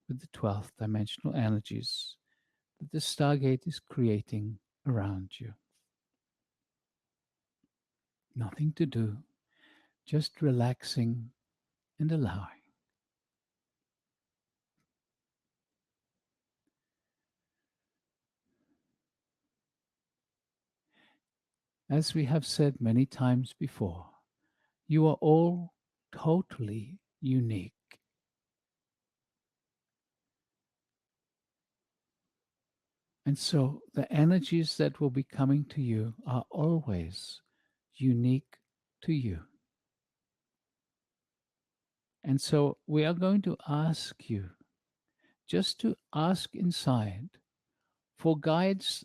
Speaker 2: with the 12th dimensional energies that the Stargate is creating around you. Nothing to do, just relaxing and allowing. As we have said many times before, you are all totally unique. And so the energies that will be coming to you are always unique to you. And so we are going to ask you just to ask inside for guides,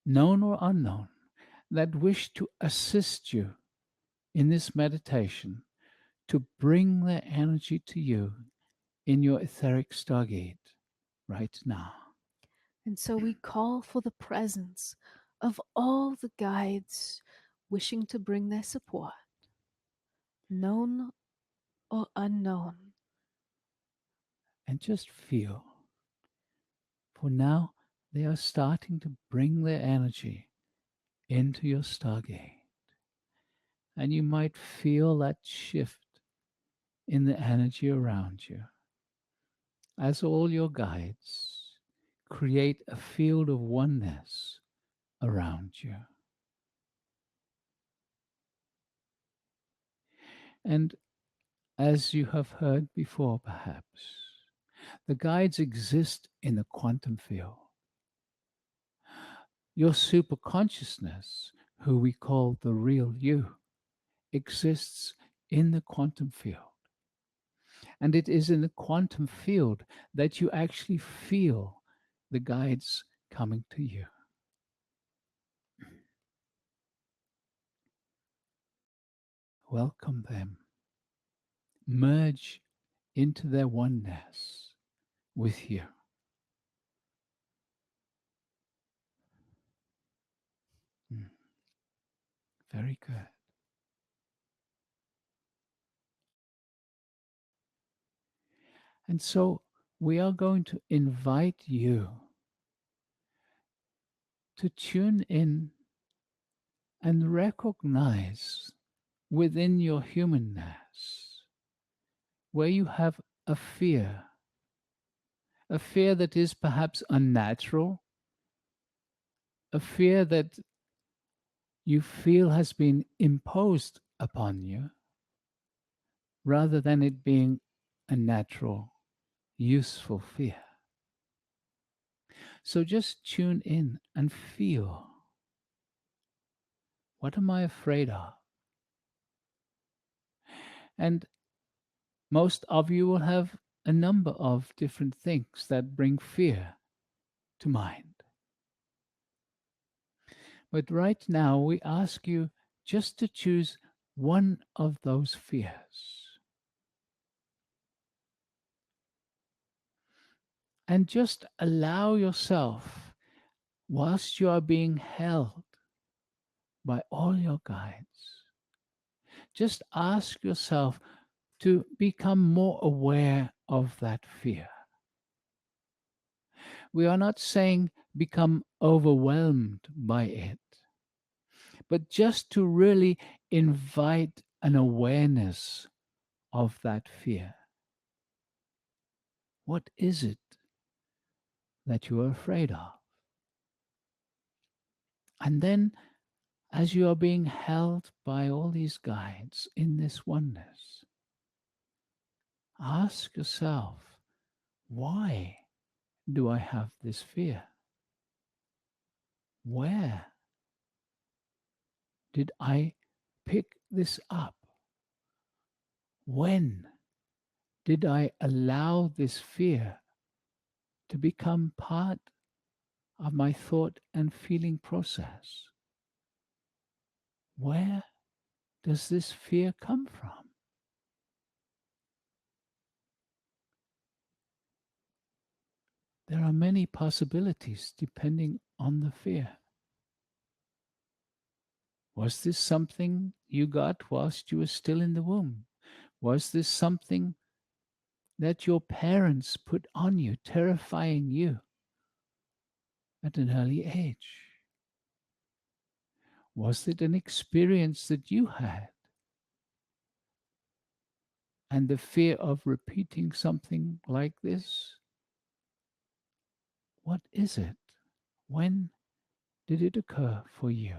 Speaker 2: known or unknown, that wish to assist you in this meditation to bring their energy to you in your etheric stargate right now.
Speaker 1: And so we call for the presence of all the guides wishing to bring their support, known or unknown.
Speaker 2: And just feel, for now, they are starting to bring their energy into your stargate. And you might feel that shift in the energy around you as all your guides create a field of oneness around you. And as you have heard before, perhaps, the guides exist in the quantum field. Your superconsciousness, who we call the real you, exists in the quantum field. And it is in the quantum field that you actually feel the guides coming to you. Welcome them. Merge into their oneness with you. Mm. Very good. And so we are going to invite you to tune in and recognize within your humanness where you have a fear that is perhaps unnatural, a fear that you feel has been imposed upon you, rather than it being a natural, useful fear. So just tune in and feel, what am I afraid of? And most of you will have a number of different things that bring fear to mind. But right now, we ask you just to choose one of those fears and just allow yourself, whilst you are being held by all your guides, just ask yourself to become more aware of that fear. We are not saying become overwhelmed by it, but just to really invite an awareness of that fear. What is it that you are afraid of? And then, as you are being held by all these guides in this oneness, ask yourself, why do I have this fear? Where did I pick this up? When did I allow this fear to become part of my thought and feeling process? Where does this fear come from? There are many possibilities depending on the fear. Was this something you got whilst you were still in the womb? Was this something that your parents put on you, terrifying you at an early age? Was it an experience that you had? And the fear of repeating something like this? What is it? When did it occur for you?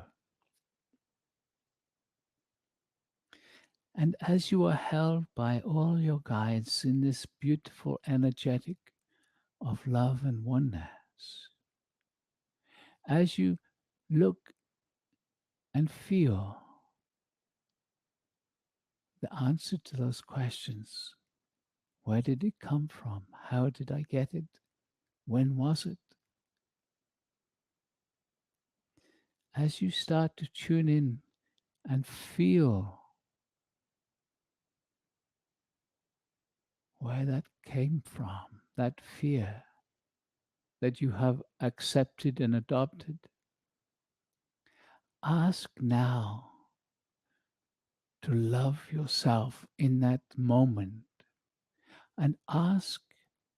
Speaker 2: And as you are held by all your guides in this beautiful energetic of love and oneness, as you look and feel the answer to those questions, where did it come from? How did I get it? When was it? As you start to tune in and feel where that came from, that fear that you have accepted and adopted, ask now to love yourself in that moment and ask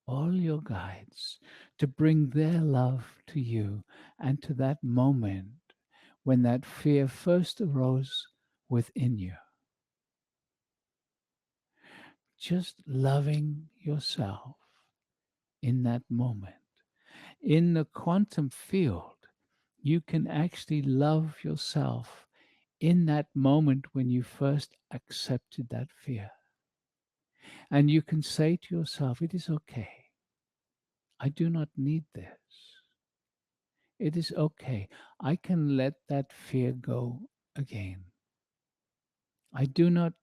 Speaker 2: all your guides to bring their love to you and to that moment when that fear first arose within you. Just loving yourself in that moment. In the quantum field, you can actually love yourself in that moment when you first accepted that fear. And you can say to yourself, it is okay. I do not need this. It is okay. I can let that fear go again. I do not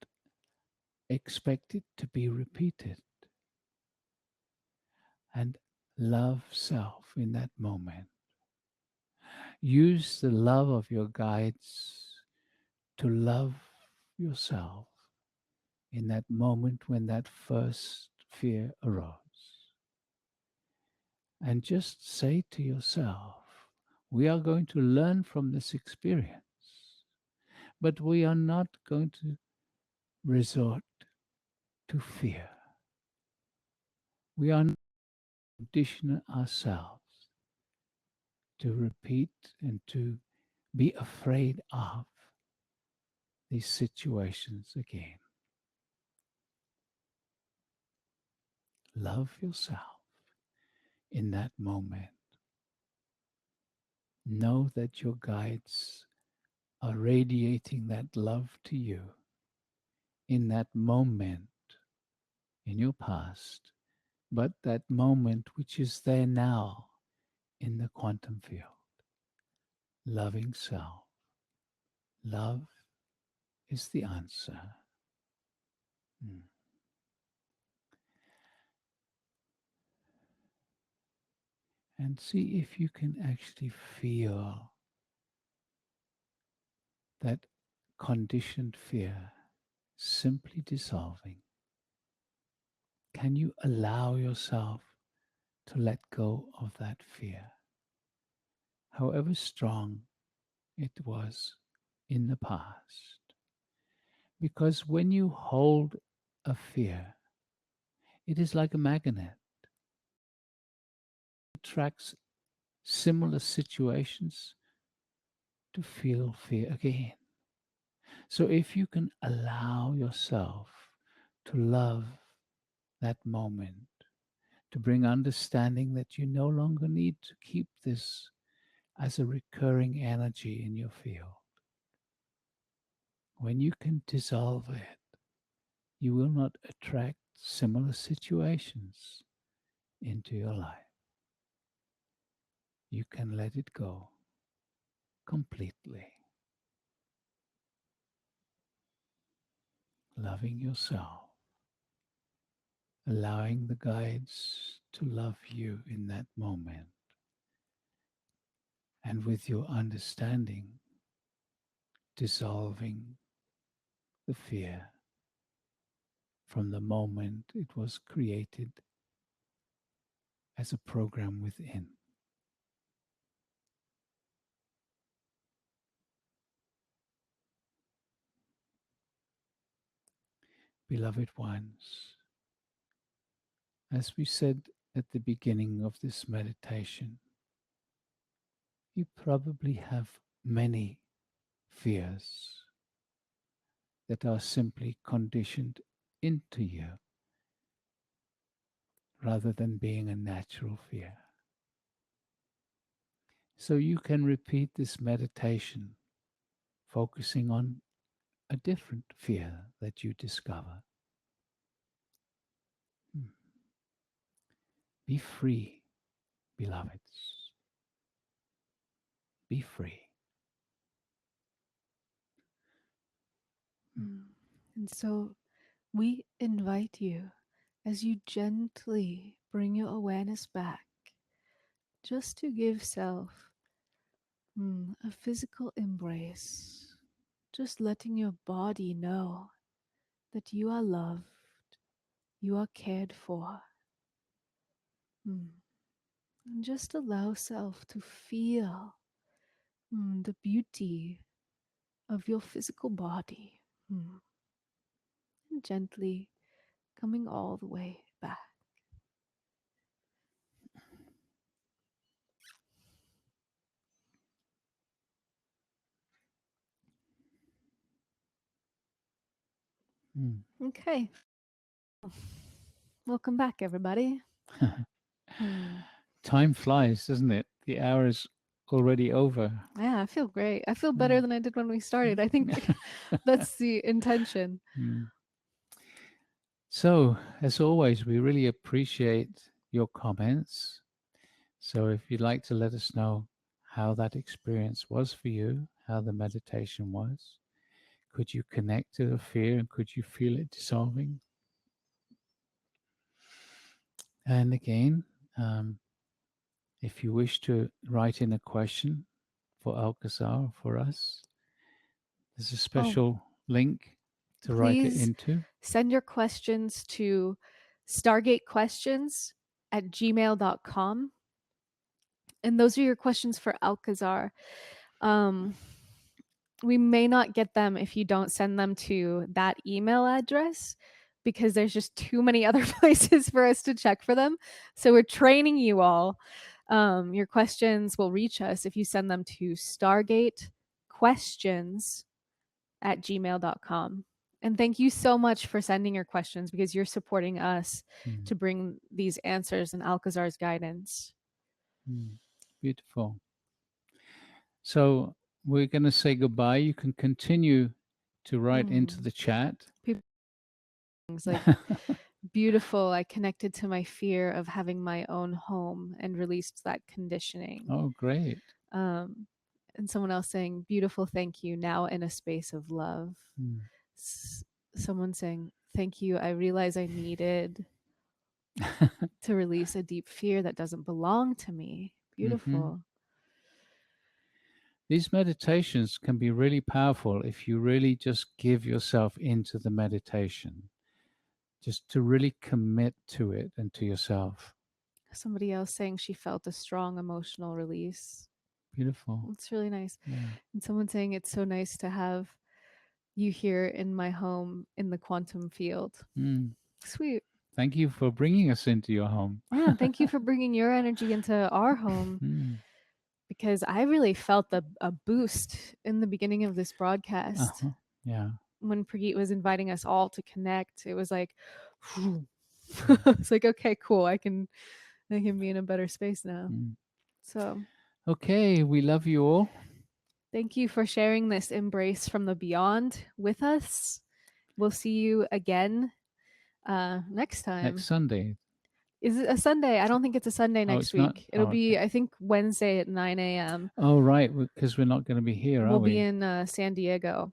Speaker 2: expect it to be repeated. And love self in that moment. Use the love of your guides to love yourself in that moment when that first fear arose. And just say to yourself, we are going to learn from this experience, but we are not going to resort to fear. We are not conditioning ourselves to repeat and to be afraid of these situations again. Love yourself in that moment. Know that your guides are radiating that love to you in that moment in your past, but that moment which is there now in the quantum field. Loving self. Love is the answer. Mm. And see if you can actually feel that conditioned fear simply dissolving. Can you allow yourself to let go of that fear, however strong it was in the past? Because when you hold a fear, it is like a magnet. It attracts similar situations to feel fear again. So if you can allow yourself to love that moment, to bring understanding that you no longer need to keep this as a recurring energy in your field. When you can dissolve it, you will not attract similar situations into your life. You can let it go completely. Loving yourself, allowing the guides to love you in that moment. And with your understanding, dissolving the fear from the moment it was created as a program within. Beloved ones, as we said at the beginning of this meditation, you probably have many fears that are simply conditioned into you rather than being a natural fear. So you can repeat this meditation focusing on a different fear that you discover. Be free, beloveds. Be free.
Speaker 1: And so we invite you, as you gently bring your awareness back, just to give self a physical embrace, just letting your body know that you are loved, you are cared for. And just allow self to feel the beauty of your physical body, and gently coming all the way back. Okay. Welcome back, everybody.
Speaker 2: Time flies, doesn't it? The hour is already over.
Speaker 1: Yeah, I feel great. I feel better than I did when we started. I think that's the intention.
Speaker 2: So, as always, we really appreciate your comments. So, if you'd like to let us know how that experience was for you, how the meditation was, could you connect to the fear and could you feel it dissolving? And again, if you wish to write in a question for Alcazar, for us, there's a special link to write it
Speaker 1: Please
Speaker 2: into.
Speaker 1: send your questions to stargatequestions@gmail.com. And those are your questions for Alcazar. We may not get them if you don't send them to that email address, because there's just too many other places for us to check for them. So we're training you all. Your questions will reach us if you send them to stargatequestions@gmail.com. And thank you so much for sending your questions, because you're supporting us to bring these answers and Alcazar's guidance.
Speaker 2: Beautiful. So we're going to say goodbye. You can continue to write into the chat.
Speaker 1: Things like beautiful, I connected to my fear of having my own home and released that conditioning.
Speaker 2: Oh, great.
Speaker 1: And someone else saying, beautiful, thank you, now in a space of love. Someone saying, Thank you. I realized I needed to release a deep fear that doesn't belong to me.
Speaker 2: Hmm.
Speaker 1: Beautiful.
Speaker 2: These meditations can be really powerful if you really just give yourself into the meditation, just to really commit to it and to yourself.
Speaker 1: Somebody else saying she felt a strong emotional release.
Speaker 2: Beautiful.
Speaker 1: It's really nice.
Speaker 2: Yeah.
Speaker 1: And someone saying it's so nice to have you here in my home in the quantum field.
Speaker 2: Mm.
Speaker 1: Sweet.
Speaker 2: Thank you for bringing us into your home.
Speaker 1: Yeah. Thank you for bringing your energy into our home,
Speaker 2: Mm.
Speaker 1: because I really felt a boost in the beginning of this broadcast
Speaker 2: Uh-huh. Yeah.
Speaker 1: when Prageet was inviting us all to connect. It was like,
Speaker 2: Mm.
Speaker 1: it's like, okay, cool. I can be in a better space now.
Speaker 2: Mm.
Speaker 1: So
Speaker 2: Okay, we love you all.
Speaker 1: thank you for sharing this embrace from the beyond with us. We'll see you again next time.
Speaker 2: Next Sunday.
Speaker 1: Is it a Sunday? I don't think it's a Sunday
Speaker 2: Oh,
Speaker 1: next
Speaker 2: it's not?
Speaker 1: week. It'll
Speaker 2: Oh,
Speaker 1: be,
Speaker 2: okay.
Speaker 1: I think, Wednesday at 9 a.m.
Speaker 2: Oh, right, because we're not going to be here, are
Speaker 1: We'll be
Speaker 2: we?
Speaker 1: in San Diego.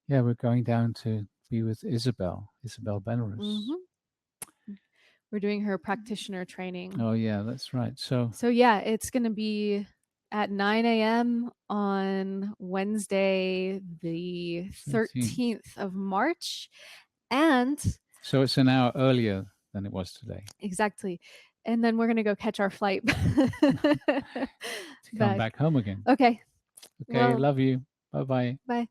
Speaker 2: Yeah, we're going down to be with Isabel Belarus.
Speaker 1: Hmm. We're doing her practitioner training.
Speaker 2: Oh, yeah, that's right. So,
Speaker 1: So, yeah, it's going to be at 9 a.m. on Wednesday, the
Speaker 2: 13th.
Speaker 1: 13th of March. And
Speaker 2: So it's an hour earlier than it was today
Speaker 1: exactly. And then we're going to go catch our flight
Speaker 2: to come
Speaker 1: back.
Speaker 2: back home again.
Speaker 1: Okay.
Speaker 2: Okay,
Speaker 1: Well,
Speaker 2: love you. Bye bye.
Speaker 1: bye.